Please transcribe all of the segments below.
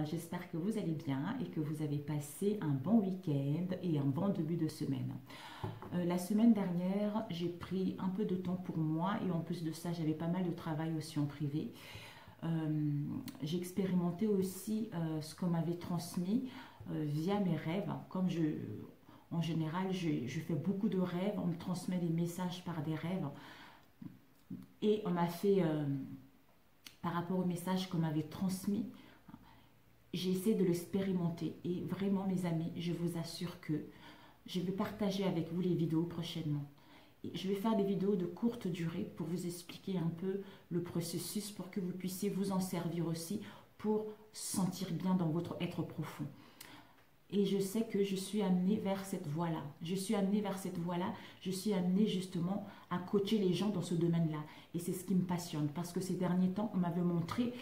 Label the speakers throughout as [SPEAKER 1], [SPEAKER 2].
[SPEAKER 1] j'espère que vous allez bien et que vous avez passé un bon week-end et un bon début de semaine. La semaine dernière, j'ai pris un peu de temps pour moi et en plus de ça, j'avais pas mal de travail aussi en privé. J'ai expérimenté aussi ce qu'on m'avait transmis via mes rêves. En général, je fais beaucoup de rêves, on me transmet des messages par des rêves et on m'a fait, par rapport au message qu'on m'avait transmis, j'ai essayé de l'expérimenter et vraiment mes amis, je vous assure que je vais partager avec vous les vidéos prochainement. Et je vais faire des vidéos de courte durée pour vous expliquer un peu le processus pour que vous puissiez vous en servir aussi pour sentir bien dans votre être profond. Et je sais que je suis amenée vers cette voie-là. Je suis amenée vers cette voie-là. Je suis amenée justement à coacher les gens dans ce domaine-là. Et c'est ce qui me passionne. Parce que ces derniers temps, on m'avait montré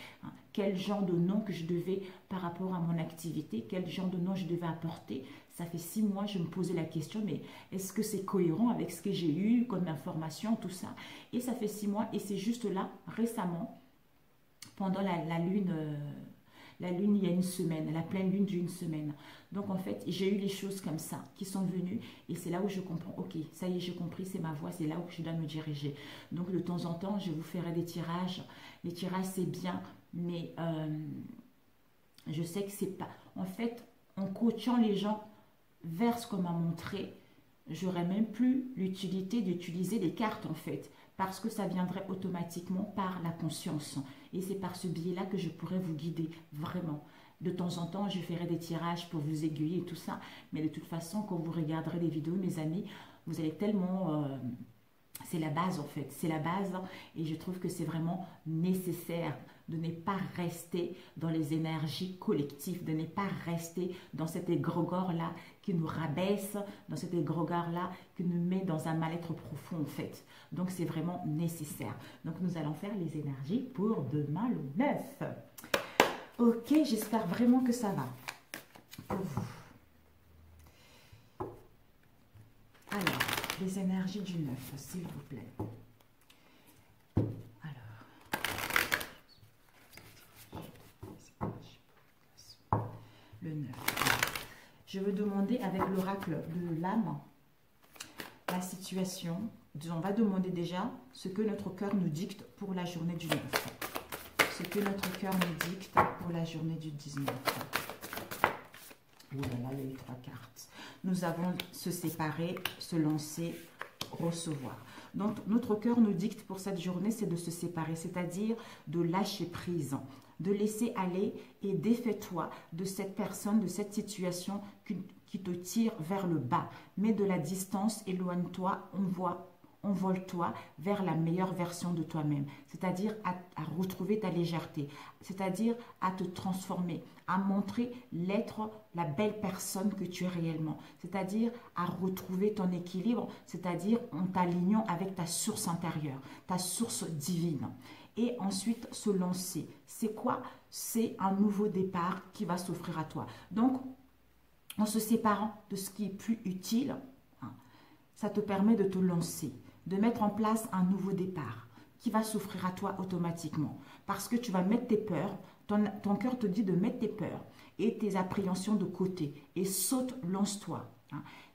[SPEAKER 1] quel genre de nom que je devais, par rapport à mon activité, quel genre de nom je devais apporter. Ça fait 6 mois, je me posais la question, mais est-ce que c'est cohérent avec ce que j'ai eu comme information, tout ça? Et ça fait 6 mois. Et c'est juste là, récemment, pendant la lune... La lune, il y a une semaine, la pleine lune d'une semaine. Donc, en fait, j'ai eu les choses comme ça qui sont venues et c'est là où je comprends, ok, ça y est, j'ai compris, c'est ma voie, c'est là où je dois me diriger. Donc, de temps en temps, je vous ferai des tirages. Les tirages, c'est bien, mais je sais que c'est pas... En fait, en coachant les gens vers ce qu'on m'a montré, j'aurais même plus l'utilité d'utiliser les cartes, en fait, parce que ça viendrait automatiquement par la conscience. Et c'est par ce biais-là que je pourrais vous guider, vraiment. De temps en temps, je ferai des tirages pour vous aiguiller et tout ça. Mais de toute façon, quand vous regarderez les vidéos, mes amis, vous allez tellement... c'est la base, en fait. C'est la base. Et je trouve que c'est vraiment nécessaire de ne pas rester dans les énergies collectives, de ne pas rester dans cet égrégore-là qui nous rabaisse, dans cet égrégore-là qui nous met dans un mal-être profond, en fait. Donc, c'est vraiment nécessaire. Donc, nous allons faire les énergies pour demain le 9. Ok, j'espère vraiment que ça va pour vous. Alors, les énergies du 9, s'il vous plaît. Le 9. Je veux demander avec l'oracle de l'âme la situation. On va demander déjà ce que notre cœur nous dicte pour la journée du 9. Ce que notre cœur nous dicte pour la journée du 19. Oh là là, il y a eu 3 cartes. Nous avons se séparer, se lancer, recevoir. Donc, notre cœur nous dicte pour cette journée, c'est de se séparer, c'est-à-dire de lâcher prise, de laisser aller et défais-toi de cette personne, de cette situation qui te tire vers le bas. Mets de la distance, éloigne-toi, envole-toi vers la meilleure version de toi-même, c'est-à-dire à retrouver ta légèreté, c'est-à-dire à te transformer, à montrer l'être, la belle personne que tu es réellement, c'est-à-dire à retrouver ton équilibre, c'est-à-dire en t'alignant avec ta source intérieure, ta source divine. Et ensuite se lancer. C'est quoi? C'est un nouveau départ qui va s'offrir à toi. Donc, en se séparant de ce qui est plus utile, ça te permet de te lancer, de mettre en place un nouveau départ qui va s'offrir à toi automatiquement. Parce que tu vas mettre tes peurs, ton cœur te dit de mettre tes peurs et tes appréhensions de côté et saute, lance-toi.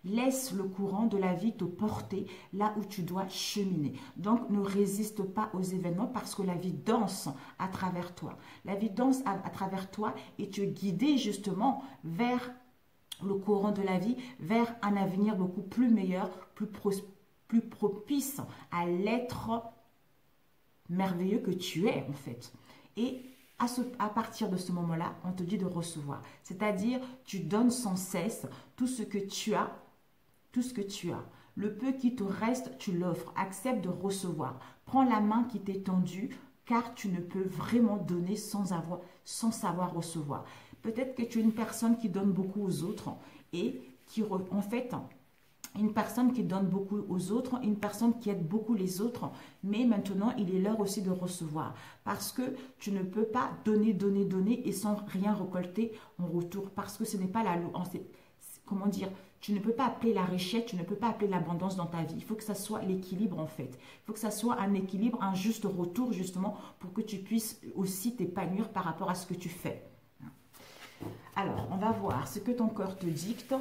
[SPEAKER 1] Laisse le courant de la vie te porter là où tu dois cheminer. Donc, ne résiste pas aux événements parce que la vie danse à travers toi. La vie danse à travers toi et tu es guidé justement vers le courant de la vie, vers un avenir beaucoup plus meilleur, plus propice à l'être merveilleux que tu es en fait. Et à partir de ce moment-là, on te dit de recevoir. C'est-à-dire, tu donnes sans cesse tout ce que tu as, tout ce que tu as. Le peu qui te reste, tu l'offres. Accepte de recevoir. Prends la main qui t'est tendue, car tu ne peux vraiment donner sans savoir recevoir. Peut-être que tu es une personne qui donne beaucoup aux autres et qui, en fait, une personne qui donne beaucoup aux autres, une personne qui aide beaucoup les autres, mais maintenant, il est l'heure aussi de recevoir. Parce que tu ne peux pas donner, donner, donner et sans rien récolter en retour. Parce que ce n'est pas la loi. Comment dire? Tu ne peux pas appeler la richesse, tu ne peux pas appeler l'abondance dans ta vie. Il faut que ça soit l'équilibre en fait. Il faut que ça soit un équilibre, un juste retour justement pour que tu puisses aussi t'épanouir par rapport à ce que tu fais. va voir ce que ton corps te dicte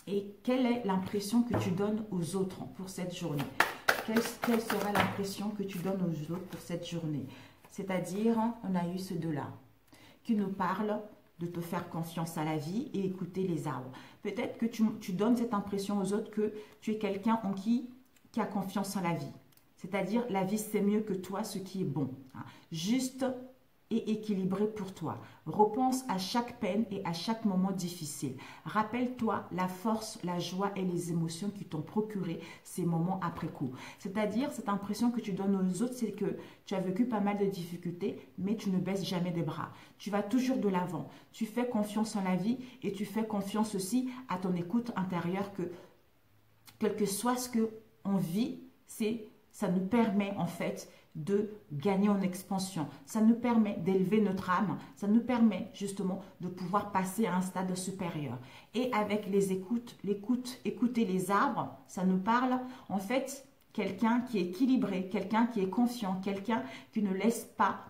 [SPEAKER 1] et quelle est l'impression que tu donnes aux autres pour cette journée. Quelle sera l'impression que tu donnes aux autres pour cette journée? C'est-à-dire, on a eu ce deux-là qui nous parle de te faire confiance à la vie et écouter les arbres. Peut-être que tu donnes cette impression aux autres que tu es quelqu'un en qui a confiance en la vie. C'est-à-dire, la vie, c'est mieux que toi, ce qui est bon. Juste et équilibré pour toi. Repense à chaque peine et à chaque moment difficile. Rappelle-toi la force, la joie et les émotions qui t'ont procuré ces moments après coup. C'est-à-dire, cette impression que tu donnes aux autres, c'est que tu as vécu pas mal de difficultés, mais tu ne baisses jamais des bras. Tu vas toujours de l'avant. Tu fais confiance en la vie et tu fais confiance aussi à ton écoute intérieure que, quel que soit ce qu'on vit, ça nous permet en fait de gagner en expansion. Ça nous permet d'élever notre âme. Ça nous permet justement de pouvoir passer à un stade supérieur. Et avec écouter les arbres, ça nous parle en fait quelqu'un qui est équilibré, quelqu'un qui est confiant, quelqu'un qui ne laisse pas,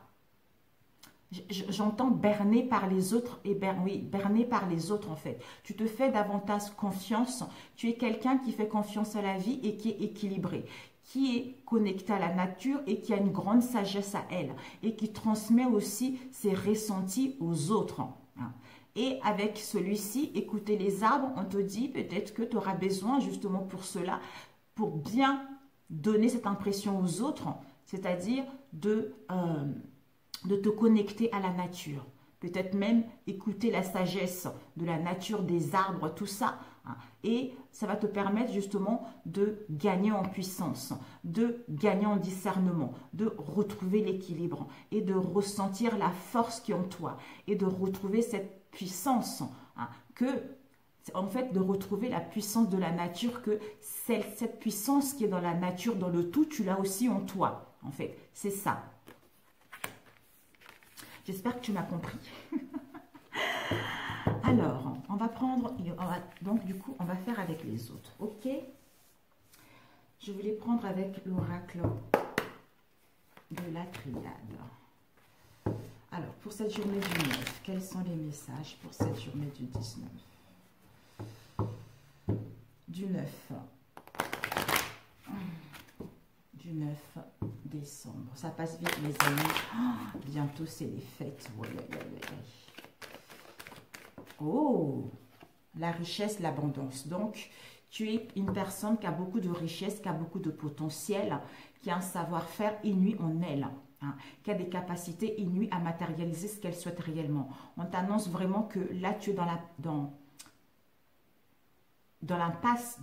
[SPEAKER 1] j'entends berner par les autres, et berner par les autres en fait. Tu te fais davantage confiance, tu es quelqu'un qui fait confiance à la vie et qui est équilibré, qui est connecté à la nature et qui a une grande sagesse à elle et qui transmet aussi ses ressentis aux autres. Et avec celui-ci, écouter les arbres, on te dit peut-être que tu auras besoin justement pour cela, pour bien donner cette impression aux autres, c'est-à-dire de te connecter à la nature. Peut-être même écouter la sagesse de la nature, des arbres, tout ça. Et ça va te permettre justement de gagner en puissance, de gagner en discernement, de retrouver l'équilibre et de ressentir la force qui est en toi et de retrouver cette puissance, en fait, de retrouver la puissance de la nature, que cette puissance qui est dans la nature, dans le tout, tu l'as aussi en toi. En fait, c'est ça. J'espère que tu m'as compris. Alors, on va prendre, donc du coup, on va faire avec les autres, ok? Je voulais prendre avec l'oracle de la triade. Alors, pour cette journée du 9, quels sont les messages pour cette journée du 19? Du 9. Du 9 décembre. Ça passe vite, les amis. Oh, bientôt, c'est les fêtes. Ouais. Oh, la richesse, l'abondance. Donc, tu es une personne qui a beaucoup de richesse, qui a beaucoup de potentiel, qui a un savoir-faire inouï en elle, qui a des capacités inouïes à matérialiser ce qu'elle souhaite réellement. On t'annonce vraiment que là, tu es dans l'impasse.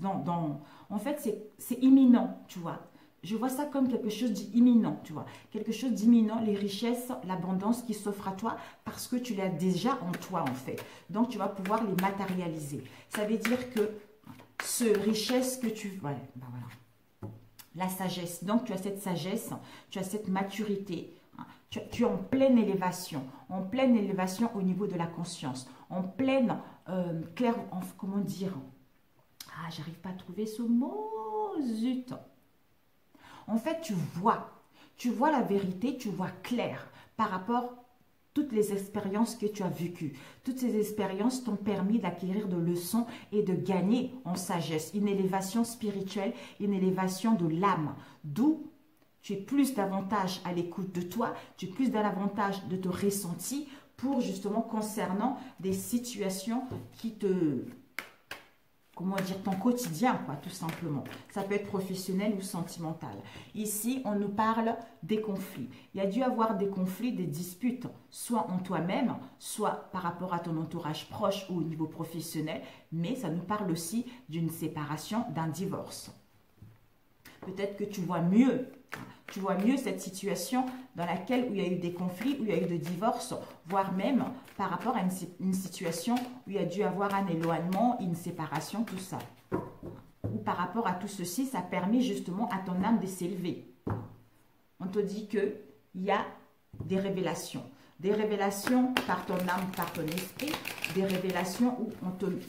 [SPEAKER 1] En fait, c'est imminent, tu vois. Je vois ça comme quelque chose d'imminent, tu vois. Quelque chose d'imminent, les richesses, l'abondance qui s'offre à toi parce que tu l'as déjà en toi, en fait. Donc, tu vas pouvoir les matérialiser. Ça veut dire que ce richesse que tu... Voilà. La sagesse. Donc, tu as cette sagesse, tu as cette maturité. Tu es en pleine élévation au niveau de la conscience. En pleine, comment dire? Ah, j'arrive pas à trouver ce mot, zut. En fait, tu vois la vérité, tu vois clair par rapport à toutes les expériences que tu as vécues. Toutes ces expériences t'ont permis d'acquérir de leçons et de gagner en sagesse, une élévation spirituelle, une élévation de l'âme. D'où tu es plus davantage à l'écoute de toi, tu es plus davantage de te ressenti pour justement concernant des situations qui te... Comment dire, ton quotidien, quoi, tout simplement. Ça peut être professionnel ou sentimental. Ici, on nous parle des conflits. Il y a dû avoir des conflits, des disputes, soit en toi-même, soit par rapport à ton entourage proche ou au niveau professionnel, mais ça nous parle aussi d'une séparation, d'un divorce. Peut-être que tu vois mieux cette situation dans laquelle où il y a eu des conflits, où il y a eu des divorces, voire même par rapport à une situation où il y a dû avoir un éloignement, une séparation, tout ça. Ou par rapport à tout ceci, ça permet justement à ton âme de s'élever. On te dit qu'il y a des révélations. Des révélations par ton âme, par ton esprit, des révélations où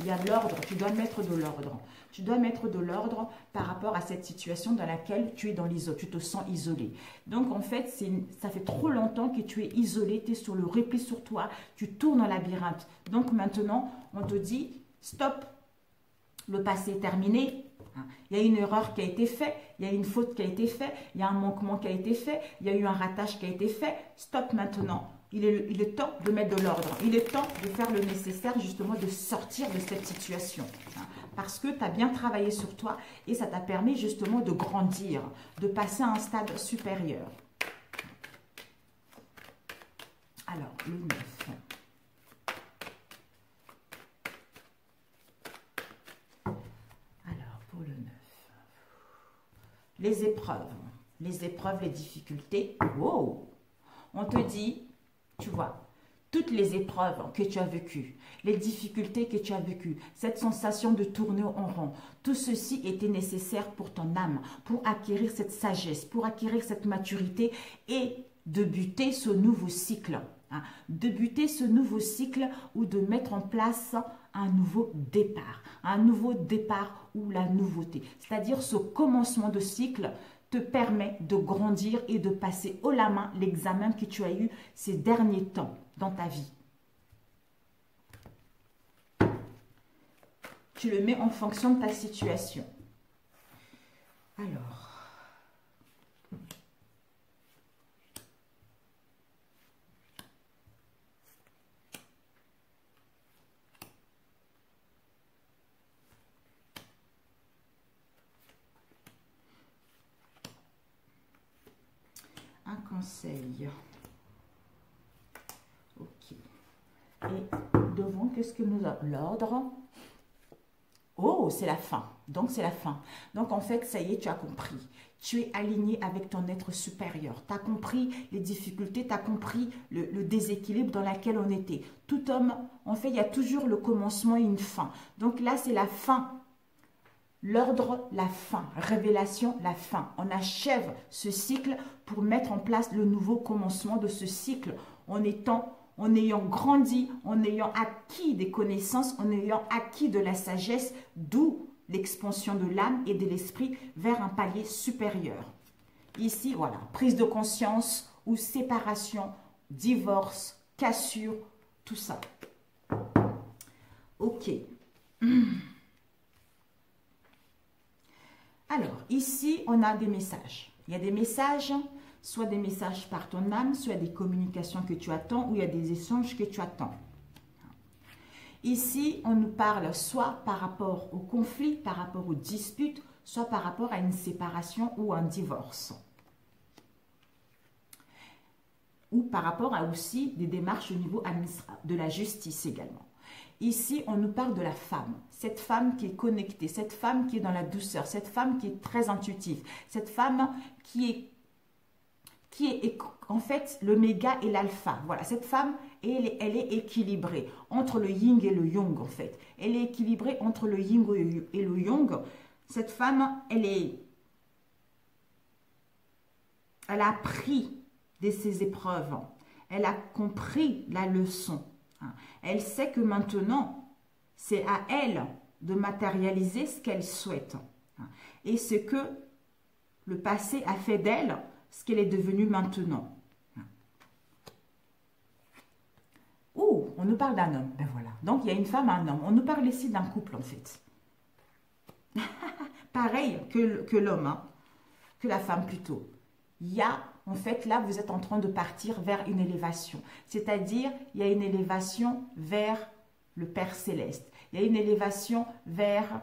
[SPEAKER 1] il y a de l'ordre, tu dois mettre de l'ordre. Tu dois mettre de l'ordre par rapport à cette situation dans laquelle tu es dans l'isolation, tu te sens isolé. Donc en fait, ça fait trop longtemps que tu es isolé, tu es sur le repli sur toi, tu tournes en labyrinthe. Donc maintenant, on te dit, stop, le passé est terminé. Il y a une erreur qui a été faite, il y a une faute qui a été faite, il y a un manquement qui a été fait, il y a eu un ratage qui a été fait. Stop maintenant. Il est temps de mettre de l'ordre. Il est temps de faire le nécessaire justement de sortir de cette situation. Parce que tu as bien travaillé sur toi et ça t'a permis justement de grandir, de passer à un stade supérieur. Alors, le 9. Alors, pour le 9. Les épreuves, les difficultés. Wow! On te dit, tu vois, toutes les épreuves que tu as vécues, les difficultés que tu as vécues, cette sensation de tourner en rond, tout ceci était nécessaire pour ton âme, pour acquérir cette sagesse, pour acquérir cette maturité et de buter ce nouveau cycle. De buter ce nouveau cycle ou de mettre en place un nouveau départ ou la nouveauté. C'est-à-dire ce commencement de cycle te permet de grandir et de passer haut la main l'examen que tu as eu ces derniers temps dans ta vie. Tu le mets en fonction de ta situation. Alors, un conseil. Ok. Et devant, qu'est-ce que nous avons? L'ordre. Oh, c'est la fin. Donc, c'est la fin. Donc, en fait, ça y est, tu as compris. Tu es aligné avec ton être supérieur. Tu as compris les difficultés, tu as compris le déséquilibre dans lequel on était. Tout homme, en fait, il y a toujours le commencement et une fin. Donc là, c'est la fin. L'ordre, la fin. Révélation, la fin. On achève ce cycle pour mettre en place le nouveau commencement de ce cycle en ayant grandi, en ayant acquis des connaissances, en ayant acquis de la sagesse, d'où l'expansion de l'âme et de l'esprit vers un palier supérieur. Ici, voilà, prise de conscience ou séparation, divorce, cassure, tout ça. Ok. Alors, ici, on a des messages. Il y a des messages, soit des messages par ton âme, soit des communications que tu attends, ou il y a des échanges que tu attends. Ici, on nous parle soit par rapport au conflit, par rapport aux disputes, soit par rapport à une séparation ou un divorce. Ou par rapport à aussi des démarches au niveau de la justice également. Ici, on nous parle de la femme. Cette femme qui est connectée, cette femme qui est dans la douceur, cette femme qui est très intuitive, cette femme qui est en fait l'oméga et l'alpha. Voilà, cette femme, elle est équilibrée entre le yin et le yang en fait. Elle est équilibrée entre le yin et le yang. Cette femme, elle a appris de ses épreuves. Elle a compris la leçon. Elle sait que maintenant, c'est à elle de matérialiser ce qu'elle souhaite. Et ce que le passé a fait d'elle, ce qu'elle est devenue maintenant. Ouh, on nous parle d'un homme. Ben voilà. Donc, il y a une femme, un homme. On nous parle ici d'un couple, en fait. Pareil que l'homme, que la femme plutôt. Il y a, en fait, là, vous êtes en train de partir vers une élévation. C'est-à-dire, il y a une élévation vers le Père Céleste. Il y a une élévation vers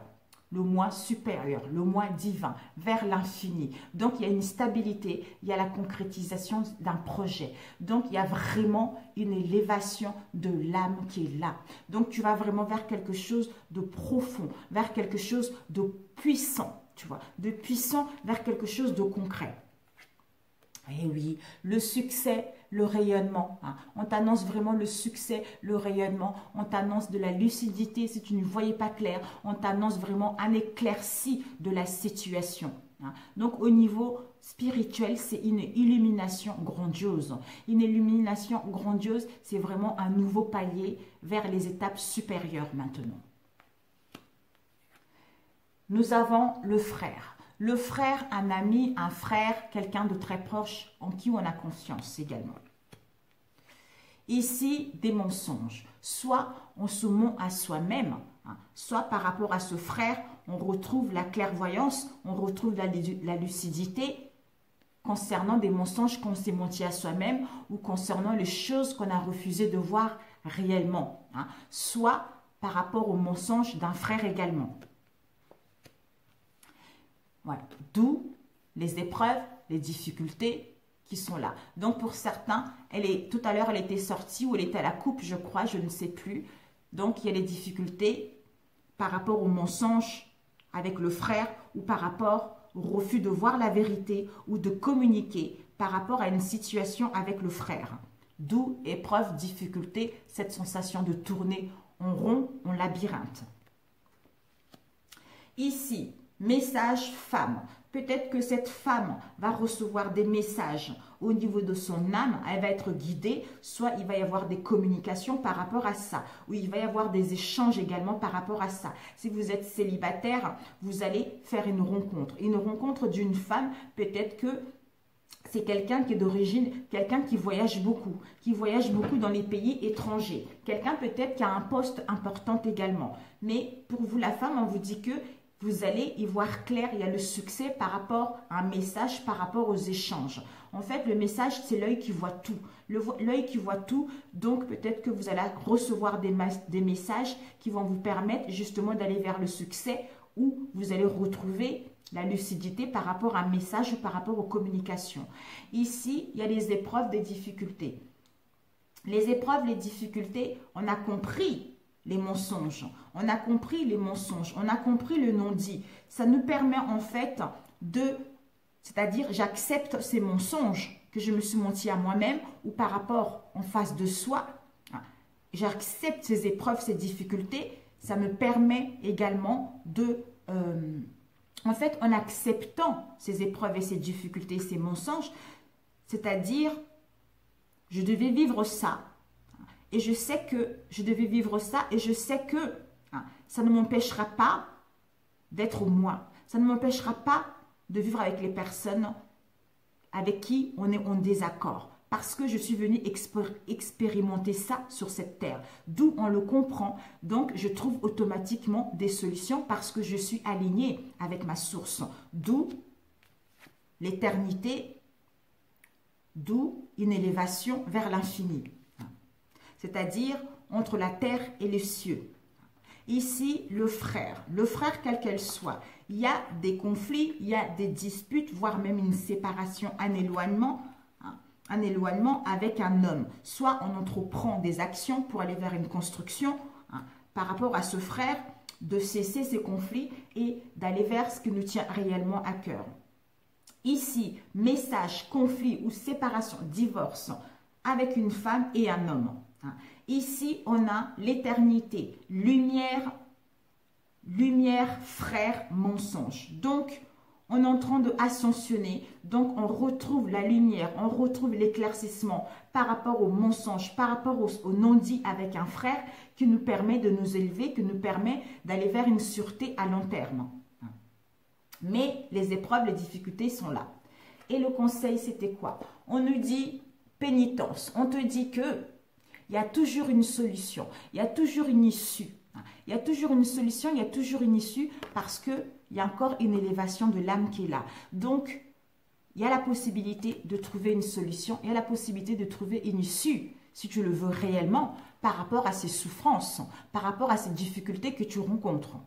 [SPEAKER 1] le moi supérieur, le moi divin, vers l'infini. Donc, il y a une stabilité, il y a la concrétisation d'un projet. Donc, il y a vraiment une élévation de l'âme qui est là. Donc, tu vas vraiment vers quelque chose de profond, vers quelque chose de puissant, tu vois, de puissant vers quelque chose de concret. Eh oui, le succès, le rayonnement. On t'annonce vraiment le succès, le rayonnement. On t'annonce de la lucidité si tu ne voyais pas clair. On t'annonce vraiment un éclairci de la situation. Donc, au niveau spirituelle, c'est une illumination grandiose. Une illumination grandiose, c'est vraiment un nouveau palier vers les étapes supérieures maintenant. Nous avons le frère. Le frère, un ami, un frère, quelqu'un de très proche en qui on a confiance également. Ici, des mensonges. Soit on se ment à soi-même, soit par rapport à ce frère, on retrouve la clairvoyance, on retrouve la lucidité concernant des mensonges qu'on s'est menti à soi-même ou concernant les choses qu'on a refusé de voir réellement. Soit par rapport aux mensonges d'un frère également. Voilà. D'où les épreuves, les difficultés qui sont là. Donc pour certains, tout à l'heure elle était sortie ou elle était à la coupe, je crois, je ne sais plus. Donc il y a les difficultés par rapport aux mensonges avec le frère ou par rapport au refus de voir la vérité ou de communiquer par rapport à une situation avec le frère. D'où épreuve, difficulté, cette sensation de tourner en rond, en labyrinthe. Ici, message femme. Peut-être que cette femme va recevoir des messages au niveau de son âme, elle va être guidée, soit il va y avoir des communications par rapport à ça, ou il va y avoir des échanges également par rapport à ça. Si vous êtes célibataire, vous allez faire une rencontre d'une femme, peut-être que c'est quelqu'un qui est d'origine, quelqu'un qui voyage beaucoup dans les pays étrangers, quelqu'un peut-être qui a un poste important également. Mais pour vous la femme, on vous dit que vous allez y voir clair, il y a le succès par rapport à un message, par rapport aux échanges. En fait, le message, c'est l'œil qui voit tout. L'œil qui voit tout, donc peut-être que vous allez recevoir des messages qui vont vous permettre justement d'aller vers le succès ou vous allez retrouver la lucidité par rapport à un message ou par rapport aux communications. Ici, il y a les épreuves, des difficultés. Les épreuves, les difficultés, on a compris les mensonges. On a compris les mensonges. On a compris le non-dit. Ça nous permet en fait c'est-à-dire j'accepte ces mensonges que je me suis menti à moi-même ou par rapport en face de soi. J'accepte ces épreuves, ces difficultés. Ça me permet également en fait, en acceptant ces épreuves et ces difficultés, ces mensonges, c'est-à-dire je devais vivre ça. Et je sais que je devais vivre ça et je sais que ça ne m'empêchera pas d'être moi. Ça ne m'empêchera pas de vivre avec les personnes avec qui on est en désaccord. Parce que je suis venue expérimenter ça sur cette terre. D'où on le comprend. Donc, je trouve automatiquement des solutions parce que je suis alignée avec ma source. D'où l'éternité, d'où une élévation vers l'infini. C'est-à-dire entre la terre et les cieux. Ici, le frère quel qu'elle soit, il y a des conflits, il y a des disputes, voire même une séparation, un éloignement avec un homme. Soit on entreprend des actions pour aller vers une construction par rapport à ce frère, de cesser ces conflits et d'aller vers ce qui nous tient réellement à cœur. Ici, message, conflit ou séparation, divorce avec une femme et un homme. Ici, on a l'éternité, lumière, frère, mensonge. Donc, on est en train de ascensionner. Donc, on retrouve la lumière, on retrouve l'éclaircissement par rapport au mensonge, par rapport au non-dit avec un frère qui nous permet de nous élever, qui nous permet d'aller vers une sûreté à long terme. Mais les épreuves, les difficultés sont là. Et le conseil, c'était quoi? On nous dit pénitence. On te dit que il y a toujours une solution, il y a toujours une issue. Il y a toujours une solution, il y a toujours une issue parce qu'il y a encore une élévation de l'âme qui est là. Donc, il y a la possibilité de trouver une solution, il y a la possibilité de trouver une issue, si tu le veux réellement, par rapport à ces souffrances, par rapport à ces difficultés que tu rencontres.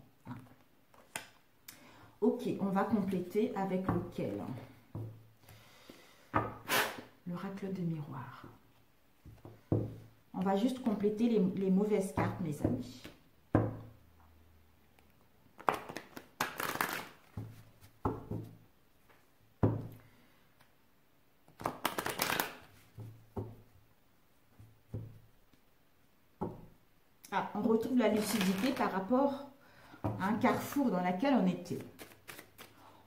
[SPEAKER 1] Ok, on va compléter avec lequel? L'oracle de miroir. On va juste compléter les mauvaises cartes, mes amis. On retrouve la lucidité par rapport à un carrefour dans lequel on était.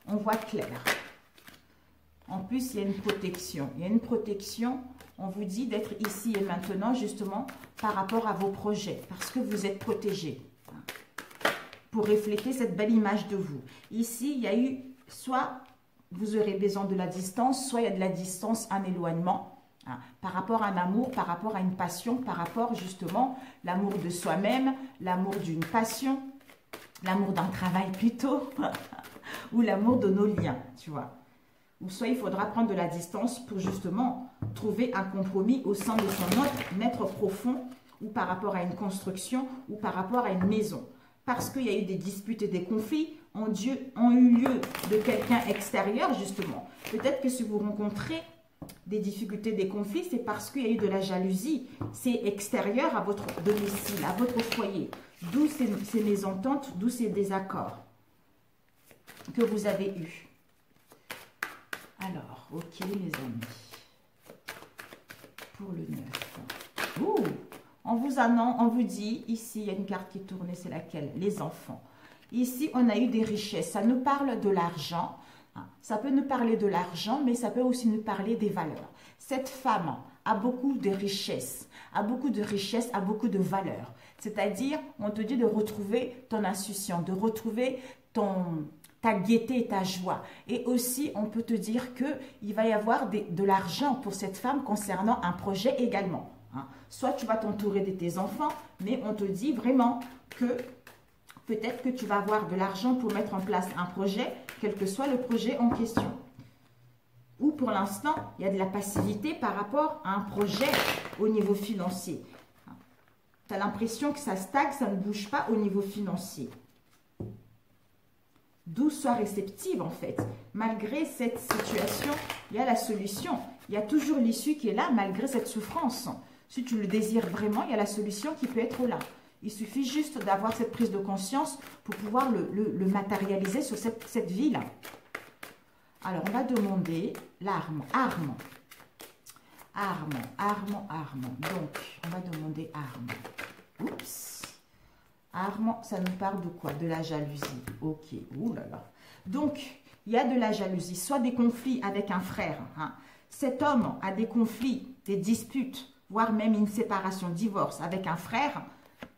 [SPEAKER 1] On voit clair. En plus, il y a une protection. Il y a une protection, on vous dit d'être ici et maintenant, justement, par rapport à vos projets, parce que vous êtes protégé. Pour refléter cette belle image de vous. Ici, il y a eu, soit vous aurez besoin de la distance, soit il y a de la distance, un éloignement, par rapport à un amour, par rapport à une passion, par rapport, justement, l'amour de soi-même, l'amour d'une passion, l'amour d'un travail plutôt, ou l'amour de nos liens, tu vois. Ou soit il faudra prendre de la distance pour justement trouver un compromis au sein de son être profond, ou par rapport à une construction, ou par rapport à une maison. Parce qu'il y a eu des disputes et des conflits, ont eu lieu de quelqu'un extérieur, justement. Peut-être que si vous rencontrez des difficultés, des conflits, c'est parce qu'il y a eu de la jalousie. C'est extérieur à votre domicile, à votre foyer. D'où ces mésententes, d'où ces désaccords que vous avez eus. Alors, ok les amis, pour le 9. Ouh, on vous dit, ici il y a une carte qui est tournée, c'est laquelle? Les enfants. Ici on a eu des richesses, ça nous parle de l'argent, ça peut nous parler de l'argent, mais ça peut aussi nous parler des valeurs. Cette femme a beaucoup de richesses, a beaucoup de valeurs. C'est-à-dire, on te dit de retrouver ton insouciance, de retrouver ta gaieté et ta joie. Et aussi, on peut te dire qu'il va y avoir de l'argent pour cette femme concernant un projet également. Soit tu vas t'entourer de tes enfants, mais on te dit vraiment que peut-être que tu vas avoir de l'argent pour mettre en place un projet, quel que soit le projet en question. Ou pour l'instant, il y a de la passivité par rapport à un projet au niveau financier. Tu as l'impression que ça stagne, ça ne bouge pas au niveau financier. D'où sois réceptive en fait. Malgré cette situation, il y a la solution. Il y a toujours l'issue qui est là malgré cette souffrance. Si tu le désires vraiment, il y a la solution qui peut être là. Il suffit juste d'avoir cette prise de conscience pour pouvoir le matérialiser sur cette vie-là. Alors, on va demander l'arme, arme. Donc, on va demander arme. Oups. Arme, ça nous parle de quoi? De la jalousie. Ok, ouh là là. Donc, il y a de la jalousie, soit des conflits avec un frère. Cet homme a des conflits, des disputes, voire même une séparation, divorce avec un frère,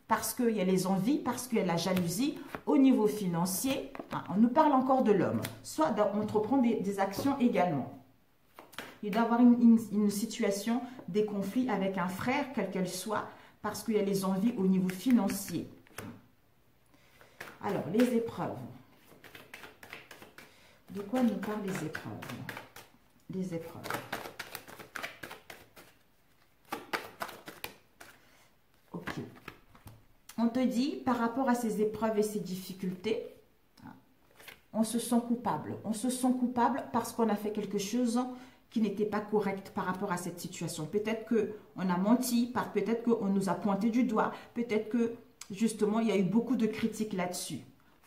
[SPEAKER 1] parce qu'il y a les envies, parce qu'il y a la jalousie. Au niveau financier, on nous parle encore de l'homme, soit d'entreprendre des actions également. Il doit y avoir une situation, des conflits avec un frère, quelle qu'elle soit, parce qu'il y a les envies au niveau financier. Alors, les épreuves. De quoi nous parlent les épreuves? Les épreuves. Ok. On te dit, par rapport à ces épreuves et ces difficultés, on se sent coupable. On se sent coupable parce qu'on a fait quelque chose qui n'était pas correct par rapport à cette situation. Peut-être qu'on a menti, peut-être qu'on nous a pointé du doigt, peut-être que justement, il y a eu beaucoup de critiques là-dessus.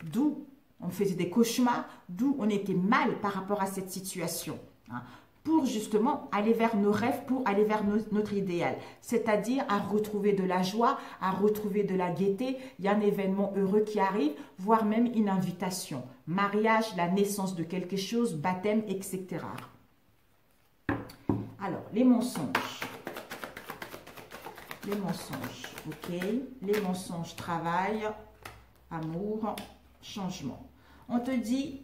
[SPEAKER 1] D'où on faisait des cauchemars, d'où on était mal par rapport à cette situation. Pour justement aller vers nos rêves, pour aller vers notre idéal. C'est-à-dire à retrouver de la joie, à retrouver de la gaieté. Il y a un événement heureux qui arrive, voire même une invitation. Mariage, la naissance de quelque chose, baptême, etc. Alors, les mensonges. Les mensonges, ok. Les mensonges, travail, amour, changement. On te dit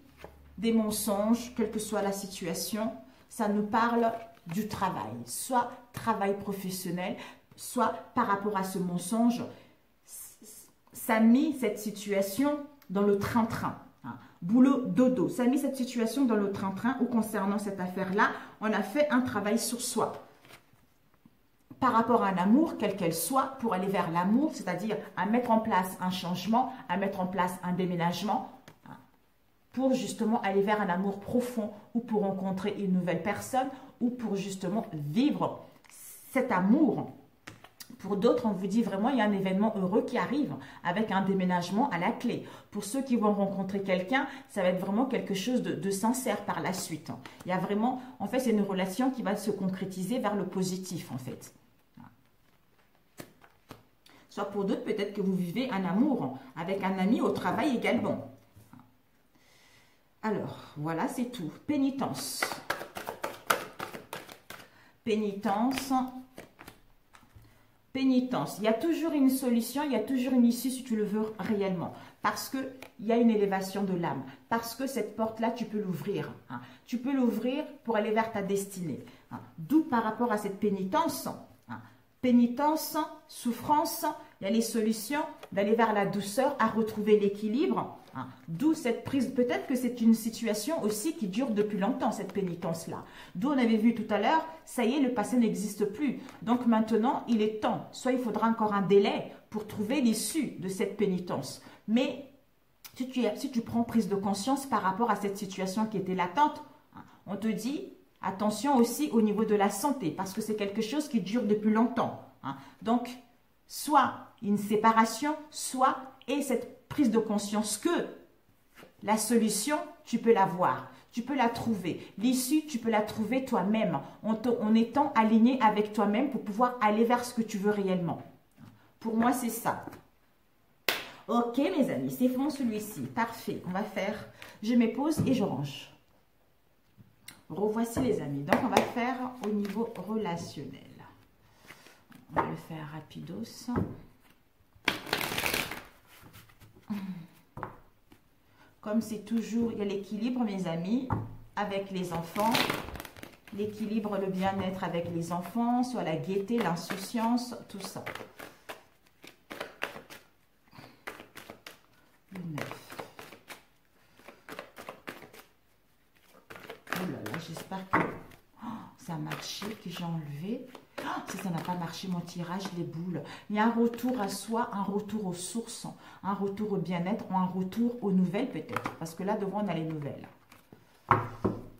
[SPEAKER 1] des mensonges, quelle que soit la situation, ça nous parle du travail. Soit travail professionnel, soit par rapport à ce mensonge, ça a mis cette situation dans le train-train. Boulot, dodo, ça a mis cette situation dans le train-train ou concernant cette affaire-là, on a fait un travail sur soi. Par rapport à un amour, quelle qu'elle soit, pour aller vers l'amour, c'est-à-dire à mettre en place un changement, à mettre en place un déménagement, pour justement aller vers un amour profond ou pour rencontrer une nouvelle personne ou pour justement vivre cet amour. Pour d'autres, on vous dit vraiment, il y a un événement heureux qui arrive avec un déménagement à la clé. Pour ceux qui vont rencontrer quelqu'un, ça va être vraiment quelque chose de sincère par la suite. Il y a vraiment, en fait, c'est une relation qui va se concrétiser vers le positif, en fait. Soit pour d'autres, peut-être que vous vivez un amour avec un ami au travail également. Alors, voilà, c'est tout. Pénitence. pénitence. Pénitence. Il y a toujours une solution, il y a toujours une issue si tu le veux réellement. Parce qu'il y a une élévation de l'âme. Parce que cette porte-là, tu peux l'ouvrir. Hein. Tu peux l'ouvrir pour aller vers ta destinée. Hein. D'où par rapport à cette pénitence, hein. Pénitence, souffrance, il y a les solutions d'aller vers la douceur, à retrouver l'équilibre. Hein. D'où cette prise, peut-être que c'est une situation aussi qui dure depuis longtemps, cette pénitence-là. D'où on avait vu tout à l'heure, ça y est, le passé n'existe plus. Donc maintenant, il est temps. Soit il faudra encore un délai pour trouver l'issue de cette pénitence. Mais si tu prends prise de conscience par rapport à cette situation qui était latente, hein, on te dit, attention aussi au niveau de la santé, parce que c'est quelque chose qui dure depuis longtemps. Hein. Donc, soit une séparation, soit et cette prise de conscience que la solution, tu peux la voir, tu peux la trouver. L'issue, tu peux la trouver toi-même, en étant aligné avec toi-même pour pouvoir aller vers ce que tu veux réellement. Pour moi, c'est ça. Ok, mes amis, c'est bon celui-ci. Parfait. On va faire, je mets pause et je range. Revoici les amis. Donc, on va faire au niveau relationnel. On va le faire rapidos. Comme c'est toujours, il y a l'équilibre, mes amis, avec les enfants. L'équilibre, le bien-être avec les enfants, soit la gaieté, l'insouciance, tout ça. Le 9. Oh là là, j'espère que ça a marché, que j'ai enlevé. Si ça n'a pas marché, mon tirage, les boules. Il y a un retour à soi, un retour aux sources, un retour au bien-être ou un retour aux nouvelles peut-être. Parce que là, devant, on a les nouvelles.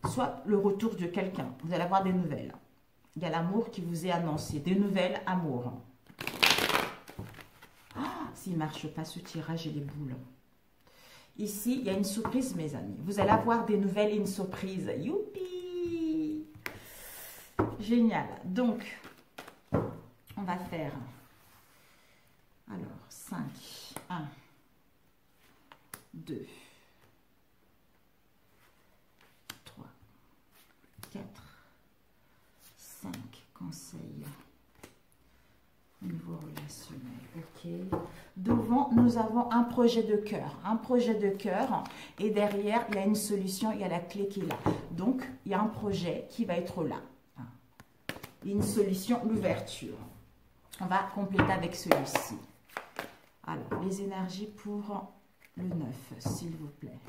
[SPEAKER 1] Soit le retour de quelqu'un. Vous allez avoir des nouvelles. Il y a l'amour qui vous est annoncé. Des nouvelles, amour. S'il ne marche pas ce tirage, et les boules. Ici, il y a une surprise, mes amis. Vous allez avoir des nouvelles et une surprise. Youpi! Génial. Donc, on va faire, alors, 5, 1, 2, 3, 4, 5, conseils au niveau relationnel, ok. Devant, nous avons un projet de cœur, et derrière, il y a une solution, il y a la clé qui est là. Donc, il y a un projet qui va être là. Une solution, l'ouverture. On va compléter avec celui-ci. Alors, les énergies pour le 9, s'il vous plaît.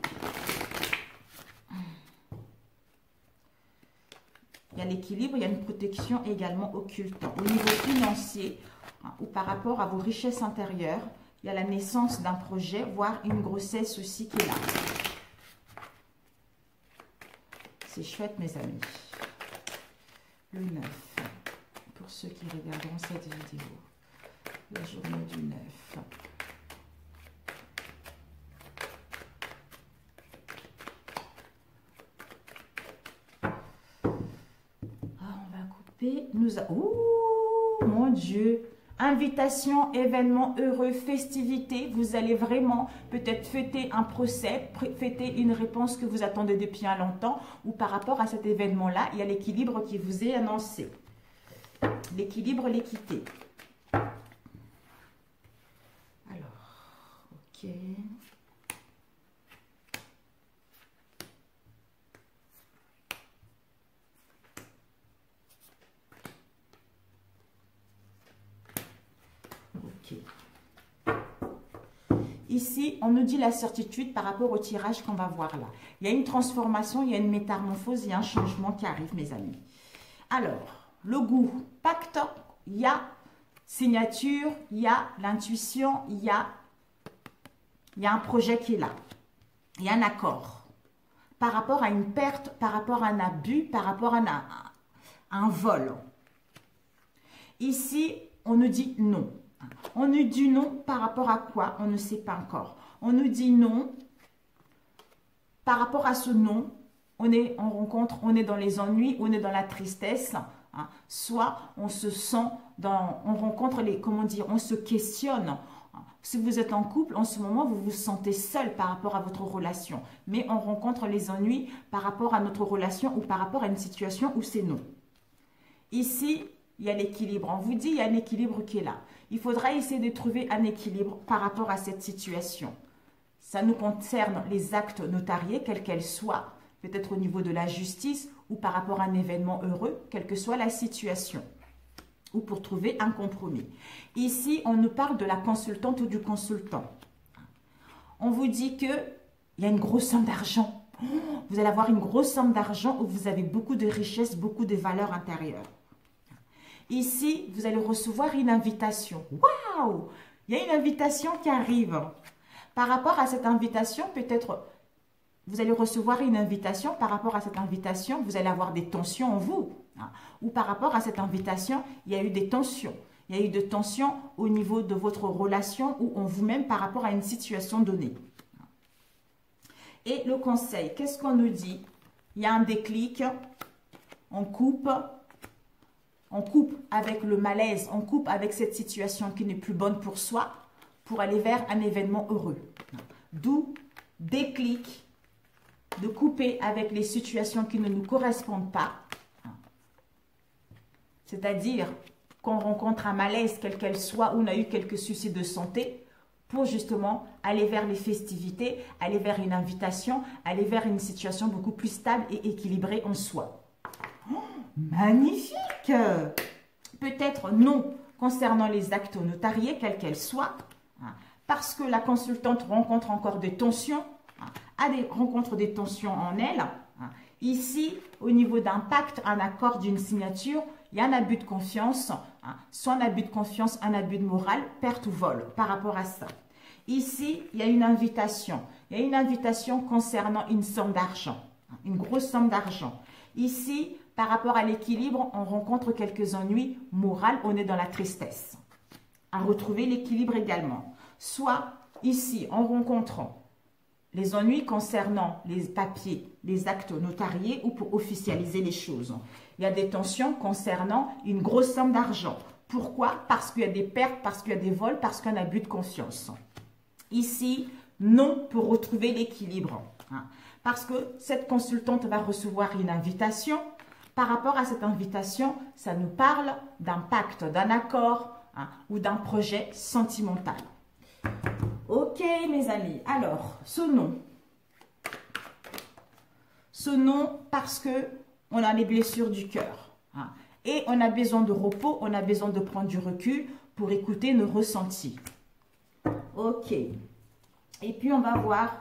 [SPEAKER 1] Il y a l'équilibre, il y a une protection également occultant. Au niveau financier, ou par rapport à vos richesses intérieures, il y a la naissance d'un projet, voire une grossesse aussi qui est là. C'est chouette, mes amis. Le 9. Pour ceux qui regarderont cette vidéo, la journée du 9. On va couper. Oh mon Dieu! Invitation, événement heureux, festivité. Vous allez vraiment peut-être fêter un procès, fêter une réponse que vous attendez depuis un longtemps, ou par rapport à cet événement-là, il y a l'équilibre qui vous est annoncé. L'équilibre, l'équité. Alors, ok. Ok. Ici, on nous dit la certitude par rapport au tirage qu'on va voir là. Il y a une transformation, il y a une métamorphose, il y a un changement qui arrive, mes amis. Alors, le goût, pacte, il y a signature, il y a l'intuition, il y a un projet qui est là. Il y a un accord. Par rapport à une perte, par rapport à un abus, par rapport à un vol. Ici, on nous dit non. On nous dit non par rapport à quoi? On ne sait pas encore. On nous dit non. Par rapport à ce non, on est dans les ennuis, on est dans la tristesse. Hein. Soit on se sent on rencontre on se questionne. Si vous êtes en couple, en ce moment, vous vous sentez seul par rapport à votre relation. Mais on rencontre les ennuis par rapport à notre relation ou par rapport à une situation où c'est non. Ici, il y a l'équilibre. On vous dit, il y a un équilibre qui est là. Il faudra essayer de trouver un équilibre par rapport à cette situation. Ça nous concerne les actes notariés, quels qu'elles soient, peut-être au niveau de la justice ou par rapport à un événement heureux, quelle que soit la situation, ou pour trouver un compromis. Ici, on nous parle de la consultante ou du consultant. On vous dit qu'il y a une grosse somme d'argent. Vous allez avoir une grosse somme d'argent où vous avez beaucoup de richesses, beaucoup de valeurs intérieures. Ici, vous allez recevoir une invitation. Waouh! Il y a une invitation qui arrive. Par rapport à cette invitation, peut-être vous allez recevoir une invitation. Par rapport à cette invitation, vous allez avoir des tensions en vous. Ou par rapport à cette invitation, il y a eu des tensions. Il y a eu des tensions au niveau de votre relation ou en vous-même par rapport à une situation donnée. Et le conseil, qu'est-ce qu'on nous dit? Il y a un déclic, on coupe avec le malaise, on coupe avec cette situation qui n'est plus bonne pour soi pour aller vers un événement heureux. D'où déclic de couper avec les situations qui ne nous correspondent pas. C'est-à-dire qu'on rencontre un malaise, quel qu'elle soit, ou on a eu quelques soucis de santé, pour justement aller vers les festivités, aller vers une invitation, aller vers une situation beaucoup plus stable et équilibrée en soi. Oh, magnifique! Peut-être non concernant les actes notariés, quels qu'elles soient, parce que la consultante rencontre encore des tensions, rencontre des tensions en elle. Ici, au niveau d'un pacte, un accord, d'une signature, il y a un abus de confiance, soit un abus de confiance, un abus de morale, perte ou vol par rapport à ça. Ici, il y a une invitation. Il y a une invitation concernant une somme d'argent, une grosse somme d'argent. Ici, par rapport à l'équilibre, on rencontre quelques ennuis moraux, on est dans la tristesse. À retrouver l'équilibre également. Soit ici, on rencontre les ennuis concernant les papiers, les actes notariés ou pour officialiser les choses. Il y a des tensions concernant une grosse somme d'argent. Pourquoi? Parce qu'il y a des pertes, parce qu'il y a des vols, parce qu'il y a un abus de confiance. Ici, non pour retrouver l'équilibre. Parce que cette consultante va recevoir une invitation. Par rapport à cette invitation, ça nous parle d'un pacte, d'un accord ou d'un projet sentimental. Ok, mes amis. Alors, ce nom. Ce nom parce que on a les blessures du cœur. Et on a besoin de repos, on a besoin de prendre du recul pour écouter nos ressentis. Ok. Et puis, on va voir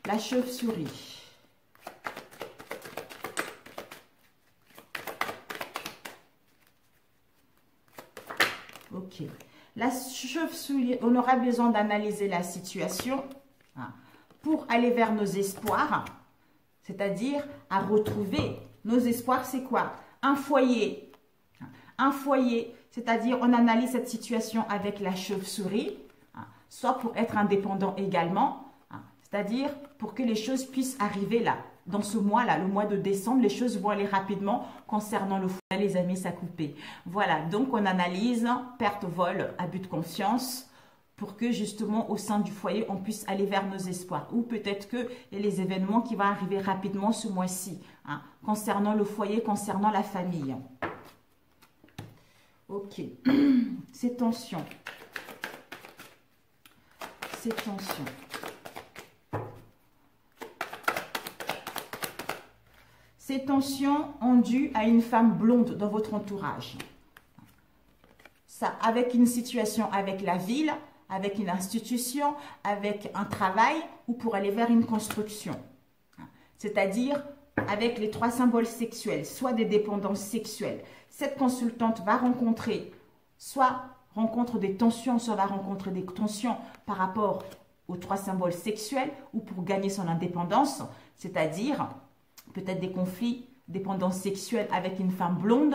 [SPEAKER 1] la chauve-souris. Ok. La chauve-souris, on aura besoin d'analyser la situation pour aller vers nos espoirs, c'est-à-dire à retrouver nos espoirs. C'est quoi? Un foyer. Un foyer, c'est-à-dire on analyse cette situation avec la chauve-souris, soit pour être indépendant également, c'est-à-dire pour que les choses puissent arriver là. Dans ce mois-là, le mois de décembre, les choses vont aller rapidement concernant le foyer. Les amis, ça coupé. Voilà, donc on analyse perte, vol, abus de confiance pour que justement au sein du foyer, on puisse aller vers nos espoirs. Ou peut-être que il y a les événements qui vont arriver rapidement ce mois-ci, concernant le foyer, concernant la famille. Ok, ces tensions. Ces tensions. Ces tensions ont dû à une femme blonde dans votre entourage. Ça, avec une situation avec la ville, avec une institution, avec un travail ou pour aller vers une construction. C'est-à-dire avec les 3 symboles sexuels, soit des dépendances sexuelles. Cette consultante va rencontrer, soit rencontre des tensions, soit va rencontrer des tensions par rapport aux 3 symboles sexuels ou pour gagner son indépendance, c'est-à-dire peut-être des conflits, dépendance sexuelle avec une femme blonde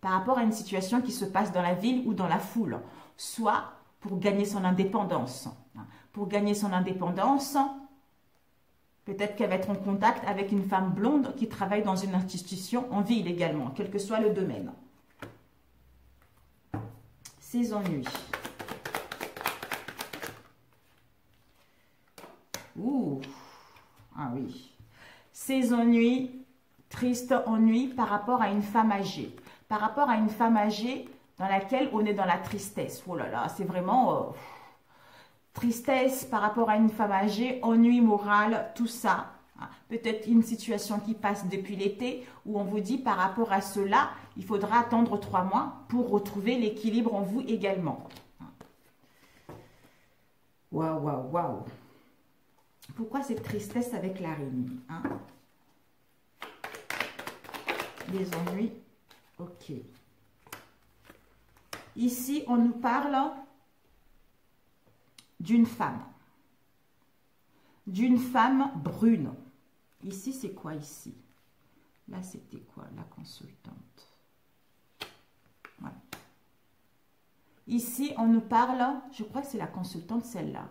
[SPEAKER 1] par rapport à une situation qui se passe dans la ville ou dans la foule, soit pour gagner son indépendance. Pour gagner son indépendance, peut-être qu'elle va être en contact avec une femme blonde qui travaille dans une institution en ville également, quel que soit le domaine. Ses ennuis. Ouh, ah oui. Ces ennuis, tristes ennuis par rapport à une femme âgée. par rapport à une femme âgée dans laquelle on est dans la tristesse. Oh là là, c'est vraiment tristesse par rapport à une femme âgée, ennui moral, tout ça. Peut-être une situation qui passe depuis l'été où on vous dit par rapport à cela, il faudra attendre 3 mois pour retrouver l'équilibre en vous également. Waouh, waouh, waouh. Pourquoi cette tristesse avec l'araignée, hein? Les ennuis. Ok. Ici, on nous parle d'une femme. D'une femme brune. Ici, c'est quoi ici? Là, c'était quoi? La consultante. Ouais. Ici, on nous parle, je crois que c'est la consultante, celle-là.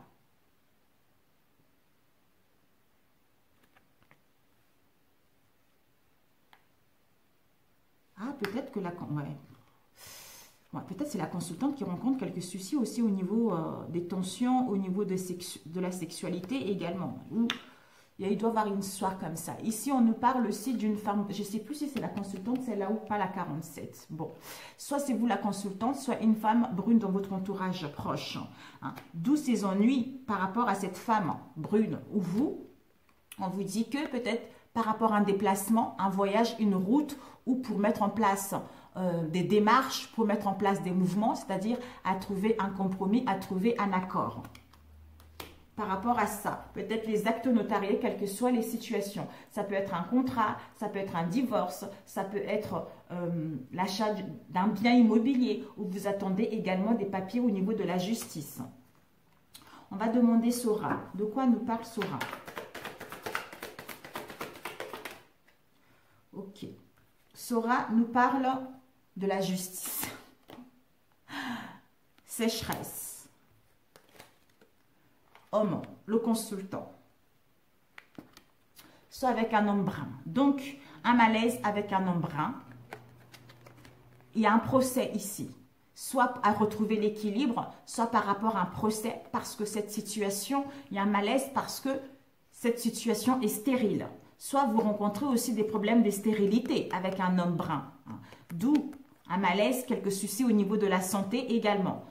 [SPEAKER 1] Ah, peut-être que la... Ouais. Ouais, peut-être c'est la consultante qui rencontre quelques soucis aussi au niveau des tensions, au niveau de la sexualité également. Ou il doit y avoir une histoire comme ça. Ici, on nous parle aussi d'une femme, je ne sais plus si c'est la consultante, celle-là ou pas la 47. Bon, soit c'est vous la consultante, soit une femme brune dans votre entourage proche. Hein. D'où ces ennuis par rapport à cette femme brune. Ou vous, on vous dit que peut-être par rapport à un déplacement, un voyage, une route, ou pour mettre en place des démarches, pour mettre en place des mouvements, c'est-à-dire à trouver un compromis, à trouver un accord. Par rapport à ça, peut-être les actes notariés, quelles que soient les situations. Ça peut être un contrat, ça peut être un divorce, ça peut être l'achat d'un bien immobilier, où vous attendez également des papiers au niveau de la justice. On va demander Sora. De quoi nous parle Sora? Ok. Sora nous parle de la justice. Sécheresse. Homme, le consultant. Soit avec un homme brun. Donc, un malaise avec un homme brun. Il y a un procès ici. Soit à retrouver l'équilibre, soit par rapport à un procès, parce que cette situation, il y a un malaise parce que cette situation est stérile. Soit vous rencontrez aussi des problèmes de stérilité avec un homme brun. D'où un malaise, quelques soucis au niveau de la santé également.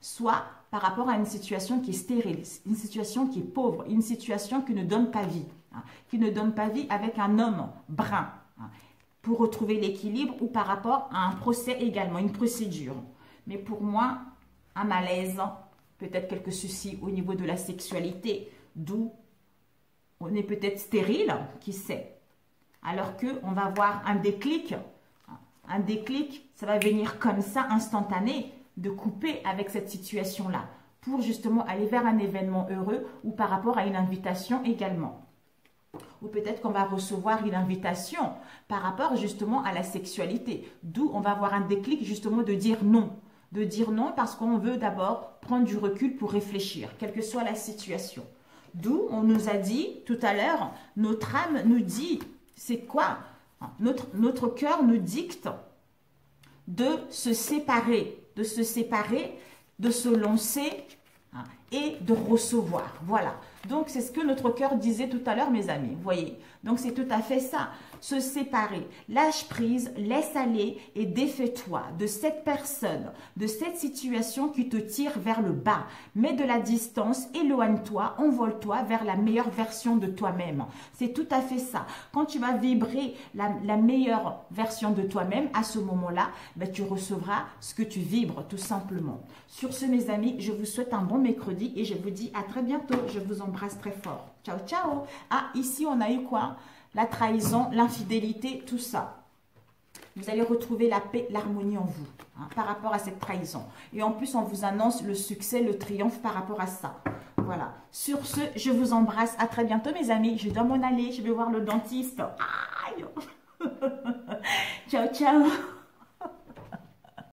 [SPEAKER 1] Soit par rapport à une situation qui est stérile, une situation qui est pauvre, une situation qui ne donne pas vie. Qui ne donne pas vie avec un homme brun. Pour retrouver l'équilibre ou par rapport à un procès également, une procédure. Mais pour moi, un malaise, peut-être quelques soucis au niveau de la sexualité, d'où on est peut-être stérile, qui sait. Alors qu'on va avoir un déclic. Un déclic, ça va venir comme ça, instantané, de couper avec cette situation-là. Pour justement aller vers un événement heureux ou par rapport à une invitation également. Ou peut-être qu'on va recevoir une invitation par rapport justement à la sexualité. D'où on va avoir un déclic justement de dire non. De dire non parce qu'on veut d'abord prendre du recul pour réfléchir, quelle que soit la situation. D'où on nous a dit tout à l'heure, notre âme nous dit, c'est quoi? Notre cœur nous dicte de se séparer, de se lancer et de recevoir. Voilà. Donc, c'est ce que notre cœur disait tout à l'heure, mes amis. Vous voyez? Donc, c'est tout à fait ça. Se séparer. Lâche prise, laisse aller et défais-toi de cette personne, de cette situation qui te tire vers le bas. Mets de la distance, éloigne-toi, envole-toi vers la meilleure version de toi-même. C'est tout à fait ça. Quand tu vas vibrer la meilleure version de toi-même, à ce moment-là, ben, tu recevras ce que tu vibres, tout simplement. Sur ce, mes amis, je vous souhaite un bon mercredi et je vous dis à très bientôt. Je vous embrasse très fort. Ciao, ciao. Ah, ici, on a eu quoi? La trahison, l'infidélité, tout ça. Vous allez retrouver la paix, l'harmonie en vous par rapport à cette trahison. Et en plus, on vous annonce le succès, le triomphe par rapport à ça. Voilà. Sur ce, je vous embrasse. À très bientôt, mes amis. Je dois m'en aller. Je vais voir le dentiste. Aïe. Ciao, ciao.